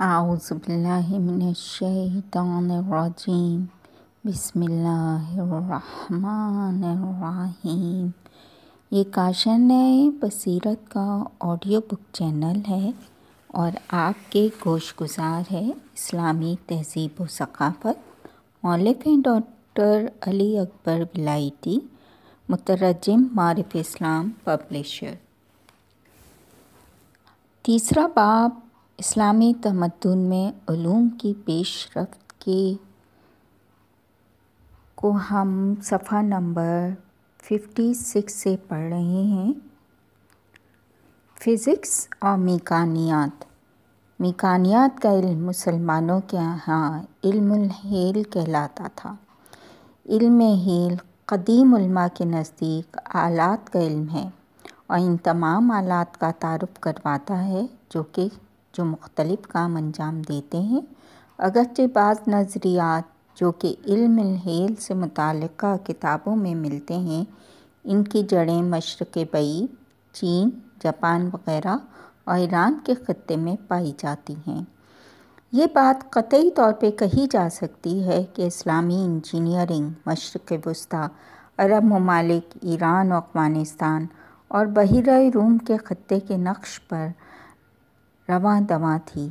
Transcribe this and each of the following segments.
اعوذ باللہ من الشیطان الرجیم بسم اللہ الرحمن الرحیم۔ یہ کاشان بصیرت کا آڈیو بک چینل ہے اور آپ کے گوش گزار ہے اسلامی تہذیب و ثقافت، مؤلف ہیں ڈاکٹر علی اکبر ولائتی، مترجم معارف اسلام پبلشر۔ تیسرا باب اسلامی تمدن میں علوم کی پیش رفت کو ہم صفحہ نمبر 56 سے پڑھ رہے ہیں۔ فزکس اور میکانیات کا علم مسلمانوں کے ہاں علم الحیل کہلاتا تھا۔ علم حیل قدیم علماء کے نزدیک آلات کا علم ہے اور ان تمام آلات کا تعارف کرواتا ہے جو مختلف کام انجام دیتے ہیں۔ اگرچہ بعض نظریات جو کہ علم الحیل سے متعلقہ کتابوں میں ملتے ہیں، ان کی جڑیں مشرق بعید، چین، جاپان وغیرہ اور ایران کے خطے میں پائی جاتی ہیں۔ یہ بات قطعی طور پہ کہی جا سکتی ہے کہ اسلامی انجینئرنگ مشرق وسطیٰ، عرب ممالک، ایران و افغانستان اور بحیرہ روم کے خطے کے نقش پر رواں دواں تھی۔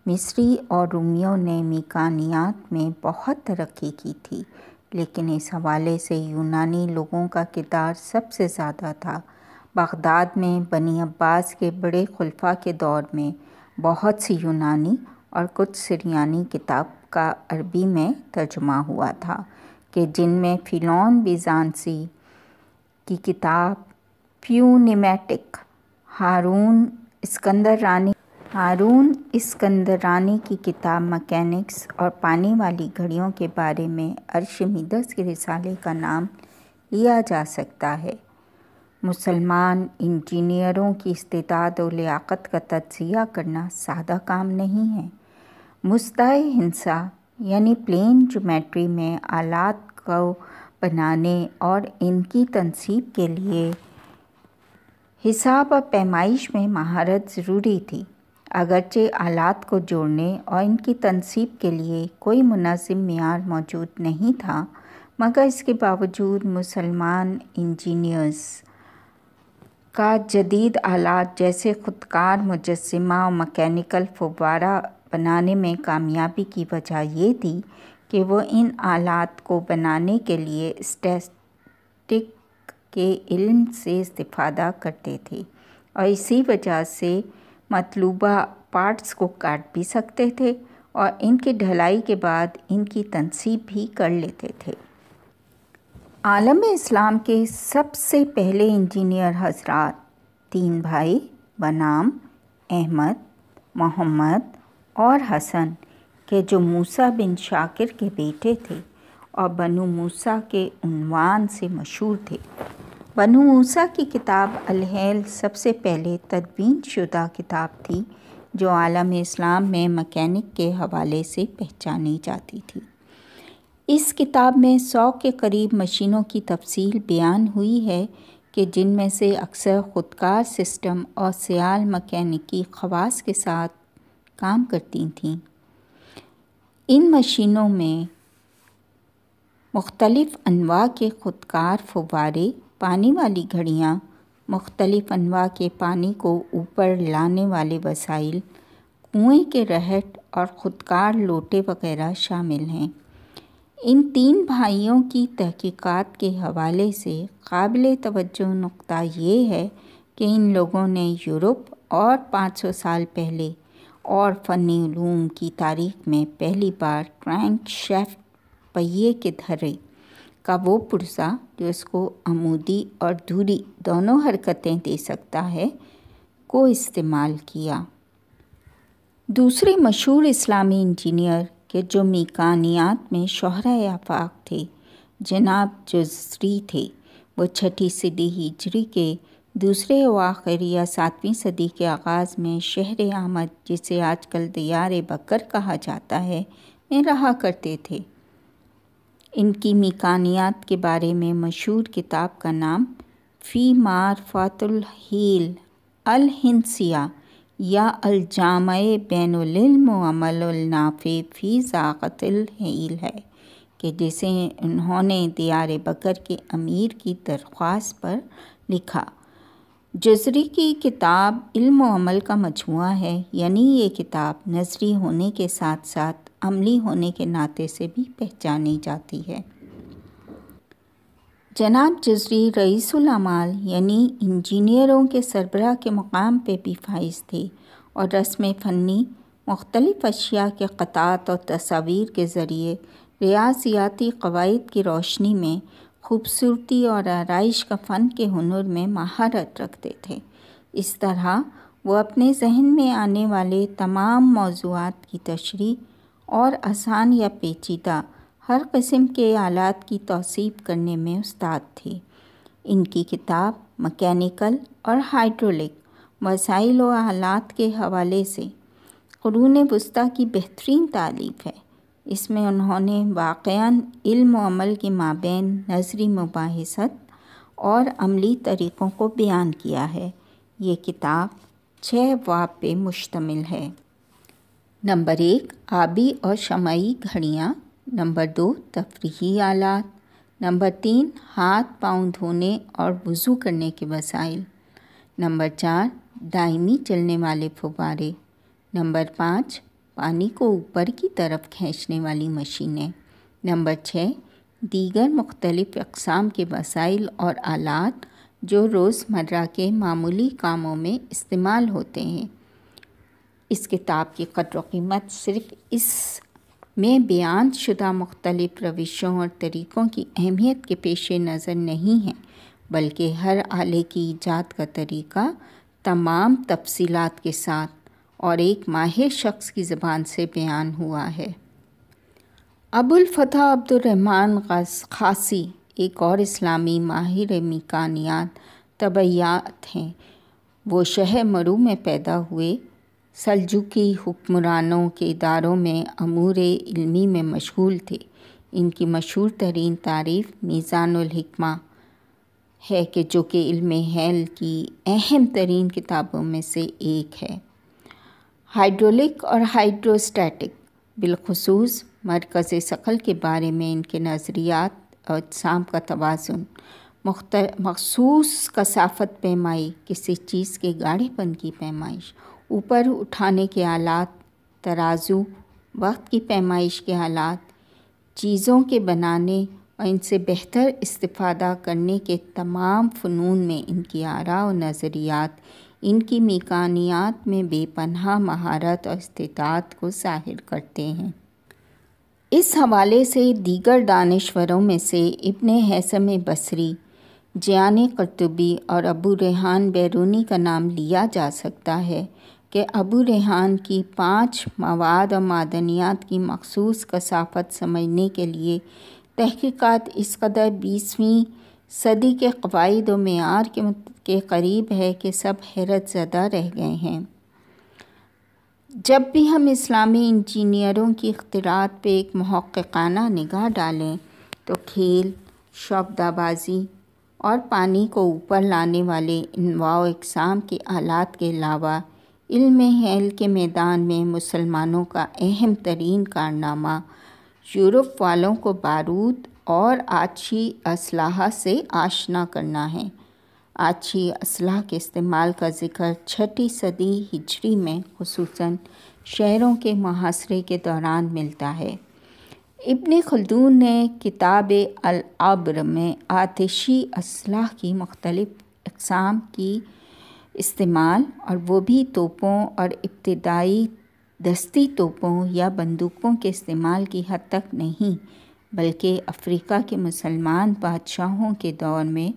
مصری اور رومیوں نے میکانیات میں بہت ترقی کی تھی، لیکن اس حوالے سے یونانی لوگوں کا کردار سب سے زیادہ تھا۔ بغداد میں بنی عباس کے بڑے خلفاء کے دور میں بہت سی یونانی اور کچھ سریانی کتاب کا عربی میں ترجمہ ہوا تھا، کہ جن میں فیلون بیزانسی کی کتاب پیونیمیٹک، ہارون اسکندرانی کی کتاب مکینکس اور پانی والی گھڑیوں کے بارے میں ارشمیدس کے رسالے کا نام لیا جا سکتا ہے۔ مسلمان انجینئروں کی استعداد و لیاقت کا تجزیہ کرنا سادہ کام نہیں ہے۔ مستع ہندسہ یعنی پلین جیومیٹری میں آلات کو بنانے اور ان کی تنصیب کے لیے حساب و پیمائش میں مہارت ضروری تھی۔ اگرچہ آلات کو جوڑنے اور ان کی تنصیب کے لیے کوئی منظم معیار موجود نہیں تھا، مگر اس کے باوجود مسلمان انجینئرز کا جدید آلات جیسے خودکار مجسمہ اور مکینیکل فوارہ بنانے میں کامیابی کی وجہ یہ تھی کہ وہ ان آلات کو بنانے کے لیے اسٹیٹسٹک کے علم سے استفادہ کرتے تھے اور اسی وجہ سے مطلوبہ پارٹس کو کاٹ بھی سکتے تھے اور ان کی ڈھلائی کے بعد ان کی تنصیب بھی کر لیتے تھے۔ عالم اسلام کے سب سے پہلے انجینئر حضرات 3 بھائی بنام احمد، محمد اور حسن کہ جو موسیٰ بن شاکر کے بیٹے تھے اور بنو موسیٰ کے عنوان سے مشہور تھے۔ بنو موسیٰ کی کتاب الحیل سب سے پہلے تدوین شدہ کتاب تھی جو عالم اسلام میں مکینک کے حوالے سے پہچانی جاتی تھی۔ اس کتاب میں 100 کے قریب مشینوں کی تفصیل بیان ہوئی ہے کہ جن میں سے اکثر خودکار سسٹم اور سیال مکینیکی خواص کے ساتھ کام کرتی تھیں۔ ان مشینوں میں مختلف انواع کے خودکار فوارے، پانی والی گھڑیاں، مختلف انواع کے پانی کو اوپر لانے والے وسائل، کنویں کے رہٹ اور خودکار لوٹے وغیرہ شامل ہیں۔ ان 3 بھائیوں کی تحقیقات کے حوالے سے قابل توجہ نقطہ یہ ہے کہ ان لوگوں نے یورپ اور 500 سال پہلے اور فنی علوم کی تاریخ میں پہلی بار کرینک شافٹ، پہیے کے دھرے کا وہ پرزہ جو اس کو عمودی اور دھری دونوں حرکتیں دے سکتا ہے کو استعمال کیا۔ دوسرے مشہور اسلامی انجینئر کہ جو میکانیات میں شہرۂ آفاق تھے جناب جزری تھے۔ وہ 6 صدی ہجری کے دوسرے اواخر یا 7ویں صدی کے آغاز میں شہر آمد، جسے آج کل دیار بکر کہا جاتا ہے، میں رہا کرتے تھے۔ ان کی میکانیات کے بارے میں مشہور کتاب کا نام فی معرفۃ الحیل الہندسیہ یا الجامع بین العلم و عمل النافع فی ذاقت الحیل ہے کہ جسے انہوں نے دیار بکر کے امیر کی درخواست پر لکھا۔ جزری کی کتاب علم و عمل کا مجموعہ ہے، یعنی یہ کتاب نظری ہونے کے ساتھ ساتھ عملی ہونے کے ناطے سے بھی پہچانی جاتی ہے۔ جناب جزری رئیس الاعمال یعنی انجینئروں کے سربراہ کے مقام پہ بھی فائز تھے اور رسم فنی مختلف اشیاء کے قطعات اور تصاویر کے ذریعے ریاضیاتی قواعد کی روشنی میں خوبصورتی اور آرائش کا فن کے ہنر میں مہارت رکھتے تھے۔ اس طرح وہ اپنے ذہن میں آنے والے تمام موضوعات کی تشریح اور آسان یا پیچیدہ ہر قسم کے آلات کی توصیف کرنے میں استاد تھے۔ ان کی کتاب مکینیکل اور ہائیڈرولک وسائل و آلات کے حوالے سے قرون وسطیٰ کی بہترین تالیف ہے۔ اس میں انہوں نے واقعاً علم و عمل کے مابین نظری مباحثت اور عملی طریقوں کو بیان کیا ہے۔ یہ کتاب 6 ابواب پہ مشتمل ہے۔ نمبر 1 آبی اور شمعی گھڑیاں، نمبر 2 تفریحی آلات، نمبر 3 ہاتھ پاؤں دھونے اور وضو کرنے کے وسائل، نمبر 4 دائمی چلنے والے فوارے، نمبر 5 پانی کو اوپر کی طرف کھینچنے والی مشینیں، نمبر 6 دیگر مختلف اقسام کے وسائل اور آلات جو روزمرہ کے معمولی کاموں میں استعمال ہوتے ہیں۔ اس کتاب کی قدر و قیمت صرف اس میں بیان شدہ مختلف روشوں اور طریقوں کی اہمیت کے پیش نظر نہیں ہے، بلکہ ہر آلے کی ایجاد کا طریقہ تمام تفصیلات کے ساتھ اور ایک ماہر شخص کی زبان سے بیان ہوا ہے۔ ابوالفتح عبد الرحمن خاصی ایک اور اسلامی ماہر میکانیات طبیعیات ہیں۔ وہ شہر مرو میں پیدا ہوئے۔ سلجوقی حکمرانوں کے اداروں میں امور علمی میں مشغول تھے۔ ان کی مشہور ترین تعریف میزان الحکمہ ہے کہ جو کہ علم حیل کی اہم ترین کتابوں میں سے ایک ہے۔ ہائیڈرولک اور ہائیڈروسٹیٹک، بالخصوص مرکز ثقل کے بارے میں ان کے نظریات اور اجسام کا توازن، مخصوص کثافت پیمائی، کسی چیز کے گاڑے پن کی پیمائش، اوپر اٹھانے کے آلات، ترازو، وقت کی پیمائش کے آلات، چیزوں کے بنانے اور ان سے بہتر استفادہ کرنے کے تمام فنون میں ان کی آراء و نظریات ان کی میکانیات میں بے پناہ مہارت اور استطاعت کو ظاہر کرتے ہیں۔ اس حوالے سے دیگر دانشوروں میں سے ابن حیثم بصری، جیان قرطبی اور ابو ریحان بیرونی کا نام لیا جا سکتا ہے کہ ابو ریحان کی 5 مواد اور معدنیات کی مخصوص کثافت سمجھنے کے لیے تحقیقات اس قدر 20ویں صدی کے قواعد و معیار کے قریب ہے کہ سب حیرت زدہ رہ گئے ہیں۔ جب بھی ہم اسلامی انجینئروں کی اختراعات پہ ایک محققانہ نگاہ ڈالیں تو کھیل، شعبدہ بازی اور پانی کو اوپر لانے والے انواع و اقسام کے آلات کے علاوہ علم حیل کے میدان میں مسلمانوں کا اہم ترین کارنامہ یورپ والوں کو بارود اور آتشی اسلحہ سے آشنا کرنا ہے۔ آتشی اسلحہ کے استعمال کا ذکر 6 صدی ہجری میں خصوصاً شہروں کے محاصرے کے دوران ملتا ہے۔ ابن خلدون نے کتاب العبر میں آتشی اسلحہ کی مختلف اقسام کی استعمال، اور وہ بھی توپوں اور ابتدائی دستی توپوں یا بندوقوں کے استعمال کی حد تک نہیں، بلکہ افریقہ کے مسلمان بادشاہوں کے دور میں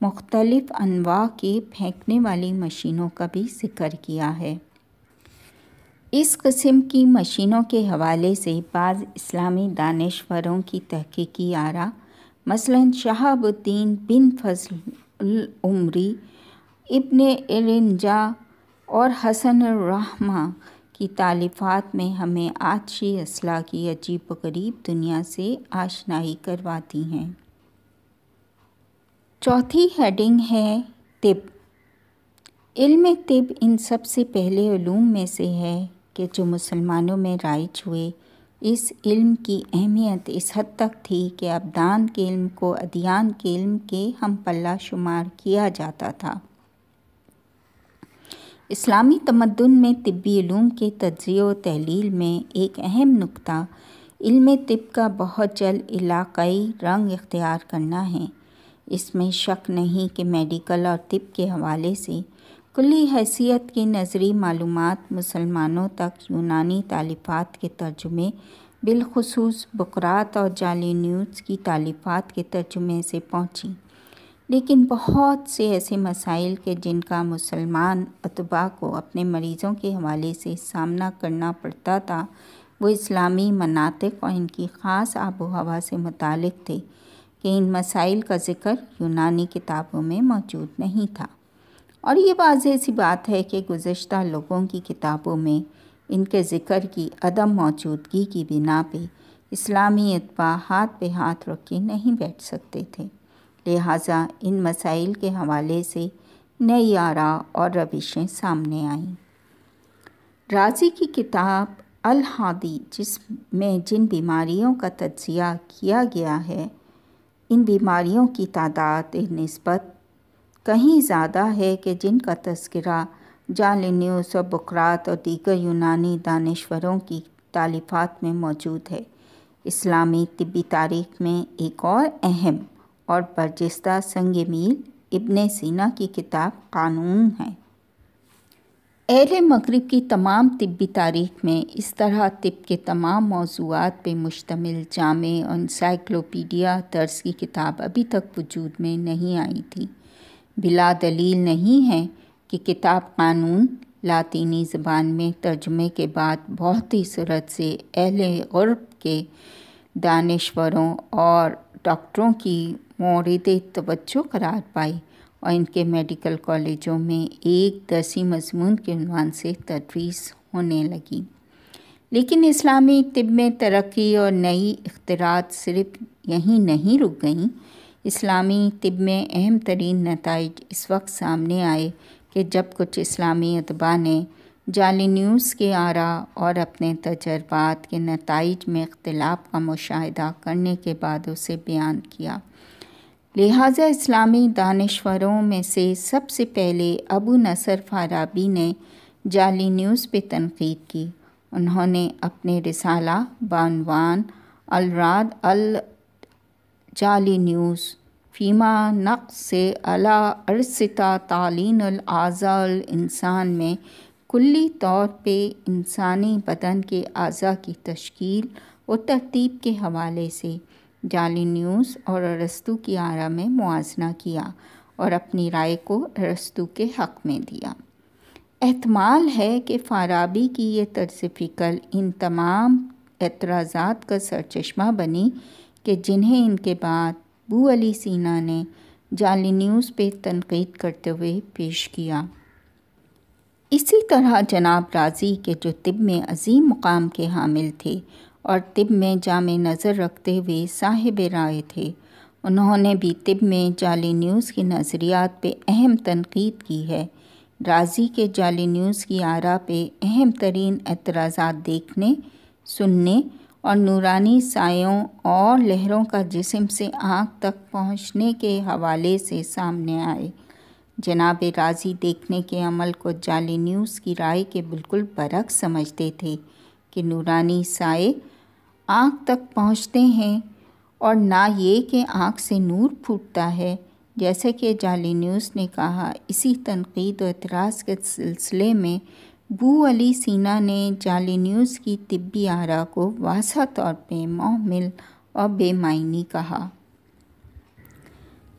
مختلف انواع کی پھینکنے والی مشینوں کا بھی ذکر کیا ہے۔ اس قسم کی مشینوں کے حوالے سے بعض اسلامی دانشوروں کی تحقیقی آراء، مثلاً شہاب الدین بن فضل العمری، ابن ارنجا اور حسن الرحمہ کی تالیفات میں ہمیں آتشی اسلحہ کی عجیب و غریب دنیا سے آشنائی کرواتی ہیں۔ چوتھی ہیڈنگ ہے طب۔ علم طب ان سب سے پہلے علوم میں سے ہے کہ جو مسلمانوں میں رائج ہوئے۔ اس علم کی اہمیت اس حد تک تھی کہ ابدان کے علم کو ادیان کے علم کے ہم پلہ شمار کیا جاتا تھا۔ اسلامی تمدن میں طبی علوم کے تجزیہ و تحلیل میں ایک اہم نکتہ علم طب کا بہت جلد علاقائی رنگ اختیار کرنا ہے۔ اس میں شک نہیں کہ میڈیکل اور طب کے حوالے سے کلی حیثیت کی نظری معلومات مسلمانوں تک یونانی تالیفات کے ترجمے، بالخصوص بقراط اور جالینوس کی تالیفات کے ترجمے سے پہنچیں، لیکن بہت سے ایسے مسائل کے جن کا مسلمان اطباء کو اپنے مریضوں کے حوالے سے سامنا کرنا پڑتا تھا، وہ اسلامی مناطق اور ان کی خاص آب و ہوا سے متعلق تھے کہ ان مسائل کا ذکر یونانی کتابوں میں موجود نہیں تھا۔ اور یہ واضح سی بات ہے کہ گزشتہ لوگوں کی کتابوں میں ان کے ذکر کی عدم موجودگی کی بنا پہ اسلامی اطباء ہاتھ پہ ہاتھ رکھ کے نہیں بیٹھ سکتے تھے، لہٰذا ان مسائل کے حوالے سے نئی آراء اور روشیں سامنے آئیں۔ رازی کی کتاب الہادی، جس میں جن بیماریوں کا تجزیہ کیا گیا ہے، ان بیماریوں کی تعداد نسبت کہیں زیادہ ہے کہ جن کا تذکرہ جالینوس اور بقراط اور دیگر یونانی دانشوروں کی تالیفات میں موجود ہے۔ اسلامی طبی تاریخ میں ایک اور اہم اور برجستہ سنگ میل ابن سینا کی کتاب قانون ہے۔ اہل مغرب کی تمام طبی تاریخ میں اس طرح طب کے تمام موضوعات پہ مشتمل جامع اور انسائکلوپیڈیا طرز کی کتاب ابھی تک وجود میں نہیں آئی تھی۔ بلا دلیل نہیں ہے کہ کتاب قانون لاطینی زبان میں ترجمے کے بعد بہت ہی سرعت سے اہل غرب کے دانشوروں اور ڈاکٹروں کی مورد توجہ قرار پائی اور ان کے میڈیکل کالجوں میں ایک درسی مضمون کے عنوان سے تدریس ہونے لگی۔ لیکن اسلامی طب میں ترقی اور نئی اختراعات صرف یہیں نہیں رک گئیں۔ اسلامی طب میں اہم ترین نتائج اس وقت سامنے آئے کہ جب کچھ اسلامی اطباء نے جالینوس کے آراء اور اپنے تجربات کے نتائج میں اختلاف کا مشاہدہ کرنے کے بعد اسے بیان کیا۔ لہٰذا اسلامی دانشوروں میں سے سب سے پہلے ابو نصر فارابی نے جالینوس پہ تنقید کی۔ انہوں نے اپنے رسالہ بعنوان الراد الجالینوس فیما نقص علی ارسطا تعلین الاعضاء الانسان میں کلی طور پہ انسانی بدن کے اعضاء کی تشکیل و ترتیب کے حوالے سے جالینوس اور ارسطو کی آراء میں موازنہ کیا اور اپنی رائے کو ارسطو کے حق میں دیا۔ احتمال ہے کہ فارابی کی یہ طرز فکر ان تمام اعتراضات کا سرچشمہ بنی کہ جنہیں ان کے بعد ابو علی سینا نے جالینوس پہ تنقید کرتے ہوئے پیش کیا۔ اسی طرح جناب رازی کے جو طب میں عظیم مقام کے حامل تھے اور طب میں جامع نظر رکھتے ہوئے صاحب رائے تھے، انہوں نے بھی طب میں جالینوس کی نظریات پہ اہم تنقید کی ہے۔ رازی کے جالینوس کی آراء پہ اہم ترین اعتراضات دیکھنے، سننے اور نورانی سایوں اور لہروں کا جسم سے آنکھ تک پہنچنے کے حوالے سے سامنے آئے۔ جناب رازی دیکھنے کے عمل کو جالینوس کی رائے کے بالکل برعکس سمجھتے تھے کہ نورانی سائے آنکھ تک پہنچتے ہیں اور نہ یہ کہ آنکھ سے نور پھوٹتا ہے، جیسے کہ جالینوس نے کہا۔ اسی تنقید و اعتراض کے سلسلے میں ابو علی سینا نے جالینوس کی طبی آراء کو واضح طور پہ محمل اور بے معنی کہا۔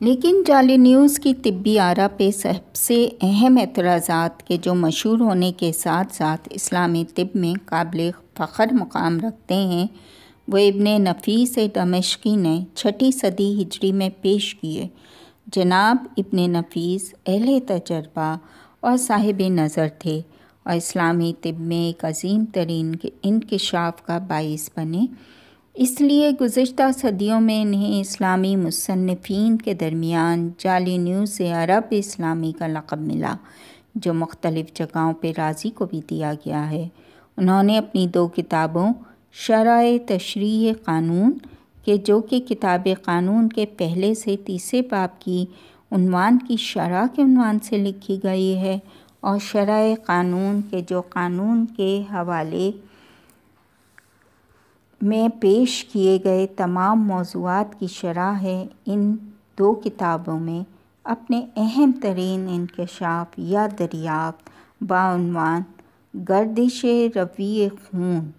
لیکن جالینوس کی طبی آراء پہ سب سے اہم اعتراضات کے جو مشہور ہونے کے ساتھ ساتھ اسلامی طب میں قابل فخر مقام رکھتے ہیں، وہ ابن نفیس دمشقی نے 6 صدی ہجری میں پیش کیے۔ جناب ابن نفیس اہل تجربہ اور صاحب نظر تھے اور اسلامی طب میں ایک عظیم ترین انکشاف کا باعث بنے۔ اس لیے گزشتہ صدیوں میں انہیں اسلامی مصنفین کے درمیان جالینوس عرب اسلامی کا لقب ملا۔ جو مختلف جگہوں پہ رازی کو بھی دیا گیا ہے۔ انہوں نے اپنی 2 کتابوں شرح تشریح قانون کہ جو کہ کتاب قانون کے پہلے سے تیسرے باب کی عنوان کی شرح کے عنوان سے لکھی گئی ہے، اور شرح قانون کے جو قانون کے حوالے میں پیش کیے گئے تمام موضوعات کی شرح ہے۔ ان 2 کتابوں میں اپنے اہم ترین انکشاف یا دریافت بعنوان گردش روی خون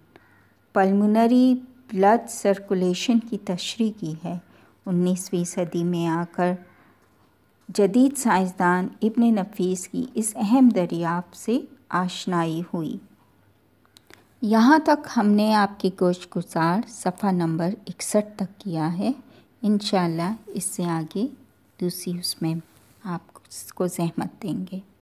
پلمونری بلڈ سرکولیشن کی تشریح کی ہے۔ 19ویں صدی میں آ کر جدید سائنسدان ابن نفیس کی اس اہم دریافت سے آشنائی ہوئی۔ یہاں تک ہم نے آپ کی گوش گزار صفحہ نمبر 61 تک کیا ہے۔ انشاءاللہ اس سے آگے دوسری اس میں آپ کو زحمت دیں گے۔